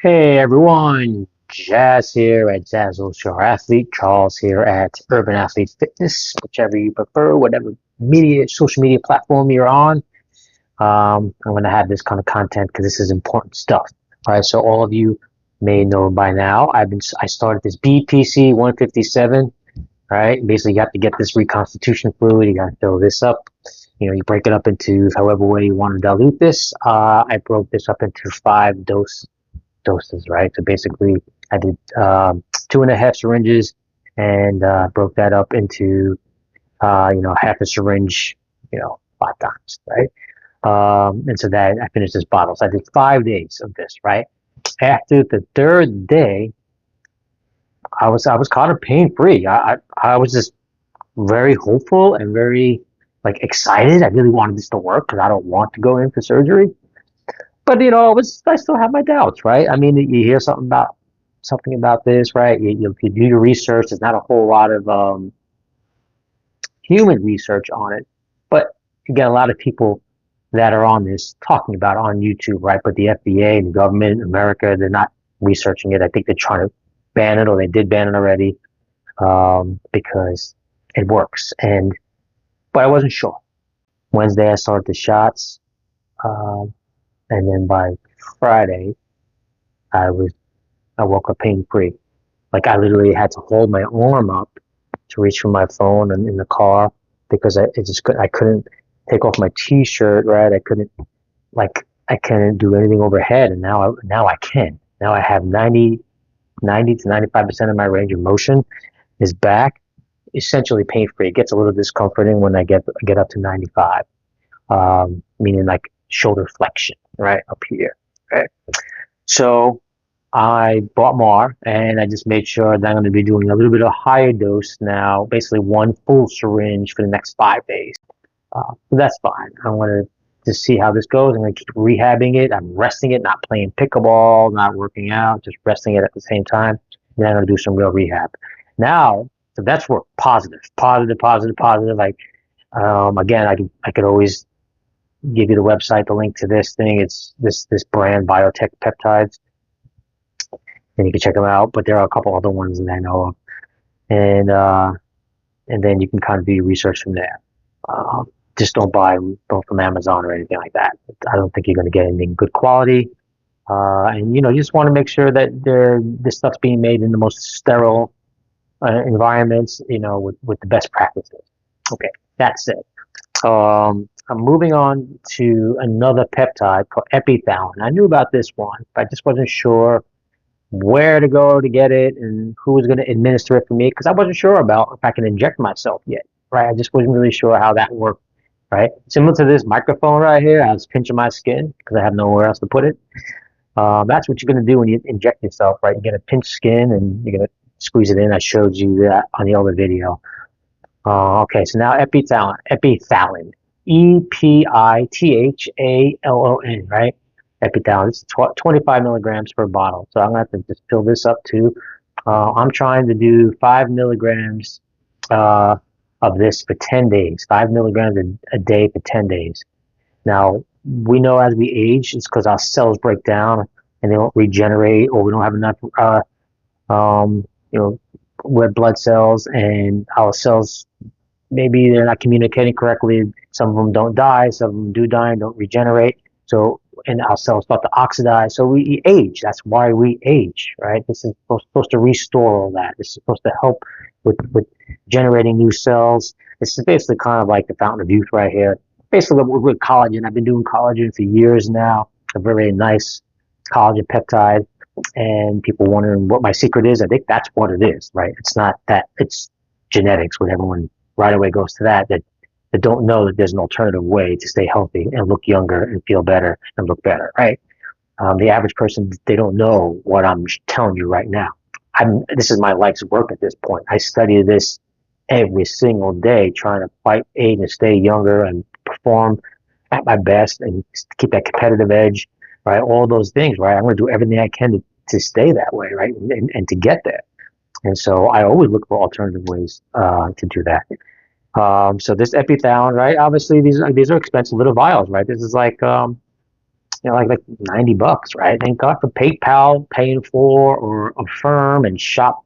Hey everyone, Jazz here at JazzOCRathlethe, Charles here at Urban Athlete Fitness, whichever you prefer, whatever social media platform you're on. I'm going to have this kind of content because this is important stuff. All right, so all of you may know by now, I started this BPC 157. Right, basically you have to get this reconstitution fluid. You got to fill this up. You break it up into however way you want to dilute this. I broke this up into five doses, right? So basically, I did 2.5 syringes and broke that up into half a syringe, 5 times, right? And so that I finished this bottle. So I did 5 days of this, right? After the third day, I was kind of pain free. I was just very hopeful and very like excited. I really wanted this to work because I don't want to go in for surgery. But I still have my doubts, right? I mean, you hear something about this, right? You do your research. There's not a whole lot of human research on it, but you get a lot of people that are on this talking about it on YouTube, right? But the FDA and the government in America, they're not researching it. I think they're trying to ban it, or they did ban it already, because it works. But I wasn't sure. Wednesday, I started the shots. And then by Friday, I was I woke up pain free. Like I literally had to hold my arm up to reach for my phone and in the car because I couldn't take off my t-shirt, right? I couldn't do anything overhead, and now I can. Now I have 90 to 95% of my range of motion is back, essentially pain free. It gets a little discomforting when I get up to 95, meaning like shoulder flexion, right up here, right? So I bought more, and I just made sure that I'm going to be doing a little bit of higher dose now, basically one full syringe for the next 5 days. So that's fine. I'm going to just see how this goes. I'm going to keep rehabbing it. I'm resting it, not playing pickleball, not working out, just resting it at the same time. And then I'm going to do some real rehab. Now, so that's work positive, positive, positive, positive. Like, again, I could always give you the website, the link to this thing. It's this brand, Biotech Peptides, and you can check them out. But there are a couple other ones that I know of, and then you can kind of do your research from there. Just don't buy them from Amazon or anything like that. I don't think you're going to get anything good quality. And you just want to make sure that this stuff's being made in the most sterile environments, with the best practices. Okay, that's it. I'm moving on to another peptide called Epithalon. I knew about this one, but I just wasn't sure where to go to get it and who was going to administer it for me because I wasn't sure about if I can inject myself yet, right? I just wasn't really sure how that worked, right? Similar to this microphone right here, I was pinching my skin because I have nowhere else to put it. That's what you're going to do when you inject yourself, right? You're going to pinch skin and you're going to squeeze it in. I showed you that on the other video. Okay, so now epithalon, Epithalon, right? Epithalon. It's 25 milligrams per bottle. So I'm gonna have to just fill this up too. I'm trying to do 5 milligrams of this for 10 days. 5 milligrams a day for 10 days. Now we know as we age, it's because our cells break down and they don't regenerate, or we don't have enough, red blood cells, and our cells, maybe they're not communicating correctly. Some of them don't die, some of them do die and don't regenerate. So, and our cells start to oxidize. So we age. That's why we age, right? This is supposed to restore all that. This is supposed to help with generating new cells. This is basically kind of like the fountain of youth right here. Basically, with collagen. I've been doing collagen for years now. A very nice collagen peptide. And people wondering what my secret is. I think that's what it is, right? It's not that, it's genetics, when everyone right away goes to that don't know that there's an alternative way to stay healthy and look younger and feel better and look better, right? The average person, they don't know what I'm telling you right now. This is my life's work at this point. I study this every single day, trying to fight age and stay younger and perform at my best and keep that competitive edge, right? All those things, right? I'm going to do everything I can to stay that way, right? And to get there. And so I always look for alternative ways to do that. So this Epithalon, right? Obviously, these are expensive little vials, right? This is like like $90, right? Thank God for PayPal, paying for, or Affirm and Shop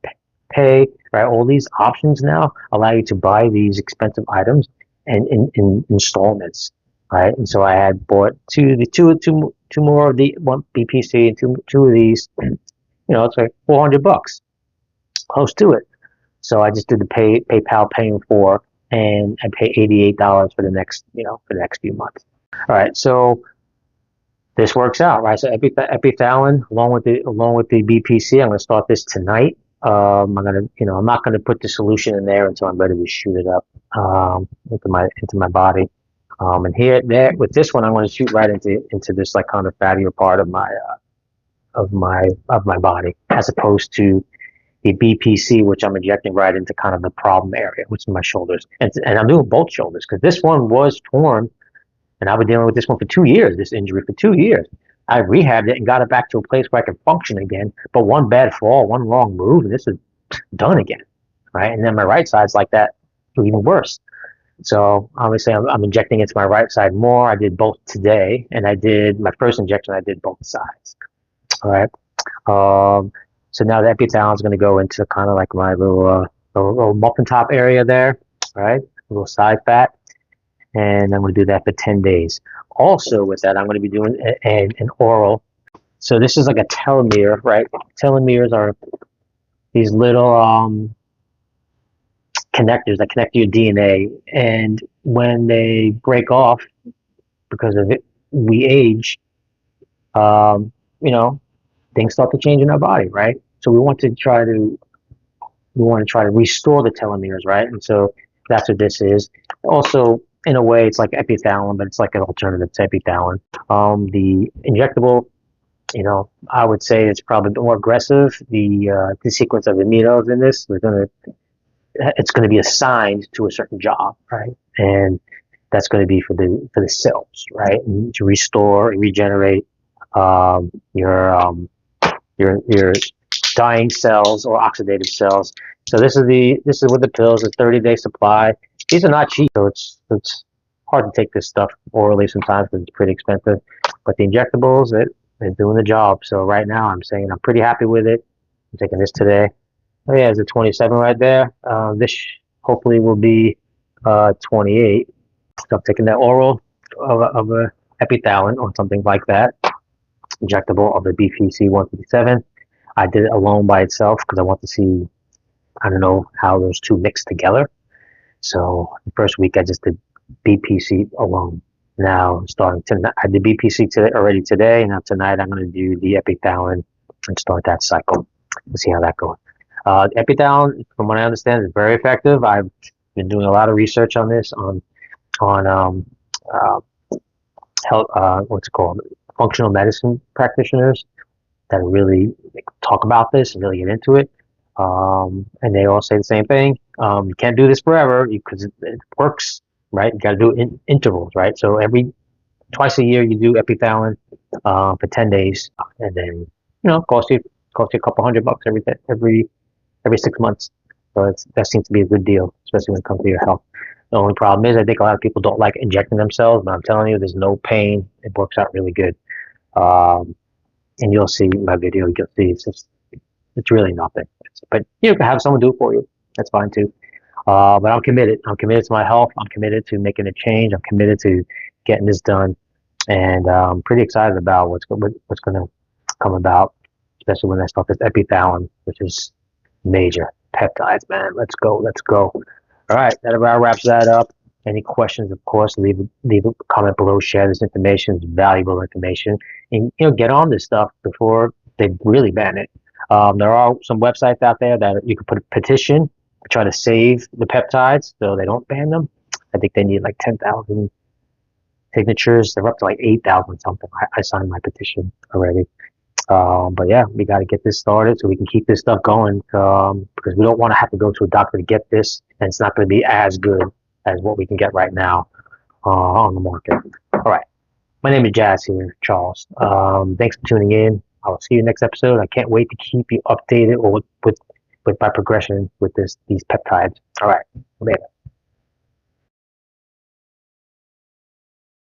Pay, right? All these options now allow you to buy these expensive items and in installments, right? And so I had bought two more of the one BPC and two of these. It's like $400, close to it. So I just did the PayPal paying for, and I pay $88 for the next few months. All right, so this works out, right? So epithalan, along with the BPC, I'm going to start this tonight. I'm not gonna put the solution in there until I'm ready to shoot it up into my body. And there with this one, I'm going to shoot right into this like kind of fattier part of my body, as opposed to the BPC, which I'm injecting right into kind of the problem area, which is my shoulders. And I'm doing both shoulders because this one was torn, and I've been dealing with this one for 2 years, this injury for 2 years. I rehabbed it and got it back to a place where I could function again. But one bad fall, one wrong move, and this is done again, right? And then my right side's like that, even worse. So obviously I'm injecting into my right side more. I did both today, and I did my first injection. I did both sides. All right. So now the epithalon is going to go into kind of like my little muffin top area there, right? A little side fat, and I'm going to do that for 10 days. Also, with that, I'm going to be doing an oral. So this is like a telomere, right? Telomeres are these little connectors that connect to your DNA, and when they break off because of it, we age. Things start to change in our body, right? So we want to try to restore the telomeres, right? And so that's what this is. Also, in a way, it's like epithalon, but it's like an alternative to epithalon. The injectable, I would say it's probably more aggressive. The sequence of aminos in this, it's going to be assigned to a certain job, right? And that's going to be for the cells, right? And to restore and regenerate your dying cells or oxidative cells. So this is with the pills, a 30-day supply. These are not cheap, so it's hard to take this stuff orally sometimes because it's pretty expensive. But the injectables, they're doing the job. So right now I'm saying I'm pretty happy with it. I'm taking this today. Oh yeah, there's a 27 right there. This hopefully will be 28. So I'm taking that oral of a epithalon or something like that, injectable of the BPC 157. I did it alone by itself because I want to see, I don't know how those two mix together. So the first week I just did BPC alone. Now starting tonight, I did BPC today. Now tonight I'm going to do the epithalon and start that cycle. Let's see how that goes. Epithalon, from what I understand, is very effective. I've been doing a lot of research on this on health, what's it called, functional medicine practitioners that really talk about this and really get into it. And they all say the same thing. You can't do this forever because it works, right? You got to do it in intervals, right? So twice a year you do epithalon for 10 days, and then cost you a couple $100 every 6 months. So that seems to be a good deal, especially when it comes to your health. The only problem is I think a lot of people don't like injecting themselves, but I'm telling you, there's no pain. It works out really good. And you'll see my video. You'll see it's really nothing. But you can have someone do it for you. That's fine too. But I'm committed. I'm committed to my health. I'm committed to making a change. I'm committed to getting this done, and I'm pretty excited about what's going to come about, especially when I start this epithalon, which is major peptides, man. Let's go. All right, that about wraps that up. Any questions, of course, leave a comment below. Share this information. It's valuable information, and get on this stuff before they really ban it. There are some websites out there that you can put a petition to try to save the peptides so they don't ban them. I think they need like 10,000 signatures. They're up to like 8,000 something. I signed my petition already. But yeah, we got to get this started so we can keep this stuff going, because we don't want to have to go to a doctor to get this, and it's not going to be as good as what we can get right now on the market. All right. My name is Jazz here, Charles. Thanks for tuning in. I'll see you next episode. I can't wait to keep you updated with my progression with these peptides. All right. Later.